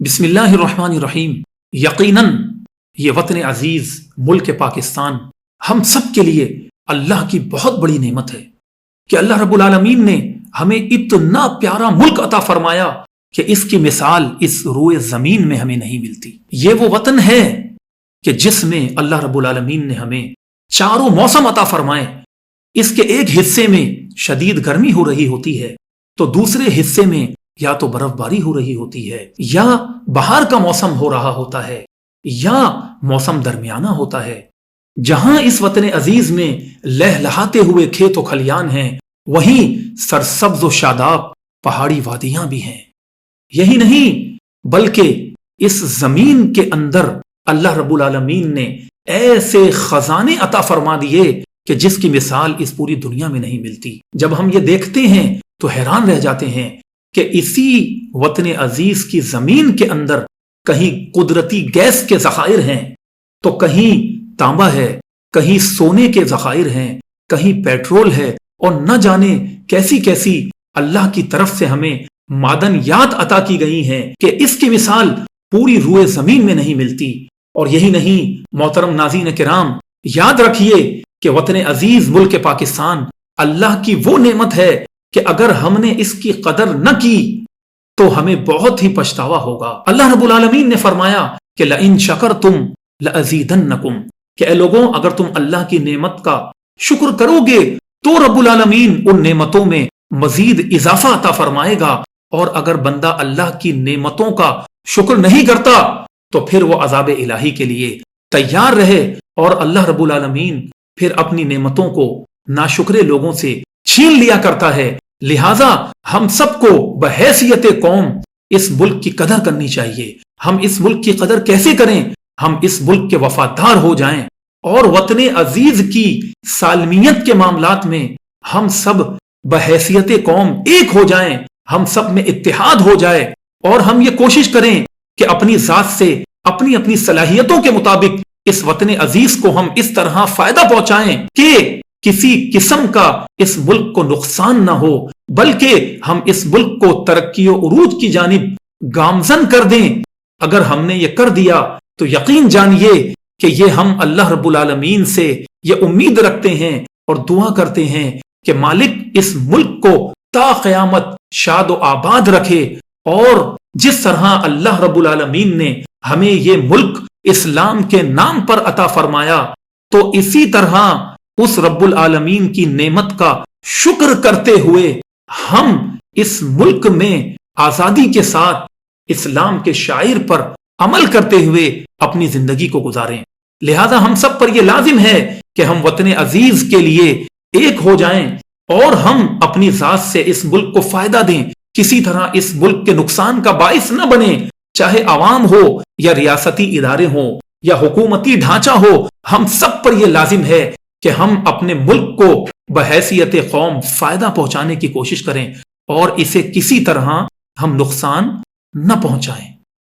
بسم اللہ الرحمن الرحیم۔ یقیناً یہ وطن عزیز ملک پاکستان ہم سب کے لیے اللہ کی بہت بڑی نعمت ہے کہ اللہ رب العالمین نے ہمیں اتنا پیارا ملک عطا فرمایا کہ اس کی مثال اس روئے زمین میں ہمیں نہیں ملتی۔ یہ وہ وطن ہے کہ جس میں اللہ رب العالمین نے ہمیں چاروں موسم عطا فرمائے۔ اس کے ایک حصے میں شدید گرمی ہو رہی ہوتی ہے تو دوسرے حصے میں یا تو برف باری ہو رہی ہوتی ہے، یا بہار کا موسم ہو رہا ہوتا ہے، یا موسم درمیانہ ہوتا ہے۔ جہاں اس وطن عزیز میں لہلہاتے ہوئے کھیت و کھلیان ہیں، وہیں سرسبز و شاداب پہاڑی وادیاں بھی ہیں۔ یہی نہیں بلکہ اس زمین کے اندر اللہ رب العالمین نے ایسے خزانے عطا فرما دیے کہ جس کی مثال اس پوری دنیا میں نہیں ملتی۔ جب ہم یہ دیکھتے ہیں تو حیران رہ جاتے ہیں کہ اسی وطن عزیز کی زمین کے اندر کہیں قدرتی گیس کے ذخائر ہیں، تو کہیں تانبا ہے، کہیں سونے کے ذخائر ہیں، کہیں پیٹرول ہے، اور نہ جانے کیسی کیسی اللہ کی طرف سے ہمیں معدنیات عطا کی گئی ہیں کہ اس کی مثال پوری روئے زمین میں نہیں ملتی۔ اور یہی نہیں محترم ناظرین کرام، یاد رکھیے کہ وطن عزیز ملک پاکستان اللہ کی وہ نعمت ہے کہ اگر ہم نے اس کی قدر نہ کی تو ہمیں بہت ہی پچھتاوا ہوگا۔ اللہ رب العالمین نے فرمایا کہ لَإِن شَكَرْتُمْ لَأَزِيدَنَّكُمْ، کہ اے لوگوں اگر تم اللہ کی نعمت کا شکر کرو گے تو رب العالمین ان نعمتوں میں مزید اضافہ عطا فرمائے گا، اور اگر بندہ اللہ کی نعمتوں کا شکر نہیں کرتا تو پھر وہ عذاب الہی کے لیے تیار رہے، اور اللہ رب العالمین پھر اپنی نعمتوں کو ناشکرے لوگوں سے چھین لیا کرتا ہے۔ لہذا ہم سب کو بحیثیت قوم اس ملک کی قدر کرنی چاہیے۔ ہم اس ملک کی قدر کیسے کریں؟ ہم اس ملک کے وفادار ہو جائیں، اور وطن عزیز کی سالمیت کے معاملات میں ہم سب بحیثیت قوم ایک ہو جائیں، ہم سب میں اتحاد ہو جائے، اور ہم یہ کوشش کریں کہ اپنی ذات سے اپنی صلاحیتوں کے مطابق اس وطن عزیز کو ہم اس طرح فائدہ پہنچائیں کہ کسی قسم کا اس ملک کو نقصان نہ ہو، بلکہ ہم اس ملک کو ترقی و عروج کی جانب گامزن کر دیں۔ اگر ہم نے یہ کر دیا تو یقین جانیے کہ یہ ہم اللہ رب العالمین سے یہ امید رکھتے ہیں اور دعا کرتے ہیں کہ مالک اس ملک کو تا قیامت شاد و آباد رکھے، اور جس طرح اللہ رب العالمین نے ہمیں یہ ملک اسلام کے نام پر عطا فرمایا، تو اسی طرح اس رب العالمین کی نعمت کا شکر کرتے ہوئے ہم اس ملک میں آزادی کے ساتھ اسلام کے شعائر پر عمل کرتے ہوئے اپنی زندگی کو گزاریں۔ لہذا ہم سب پر یہ لازم ہے کہ ہم وطن عزیز کے لیے ایک ہو جائیں، اور ہم اپنی ذات سے اس ملک کو فائدہ دیں، کسی طرح اس ملک کے نقصان کا باعث نہ بنے، چاہے عوام ہو یا ریاستی ادارے ہوں یا حکومتی ڈھانچہ ہو۔ ہم سب پر یہ لازم ہے کہ ہم اپنے ملک کو بحیثیت قوم فائدہ پہنچانے کی کوشش کریں، اور اسے کسی طرح ہم نقصان نہ پہنچائیں۔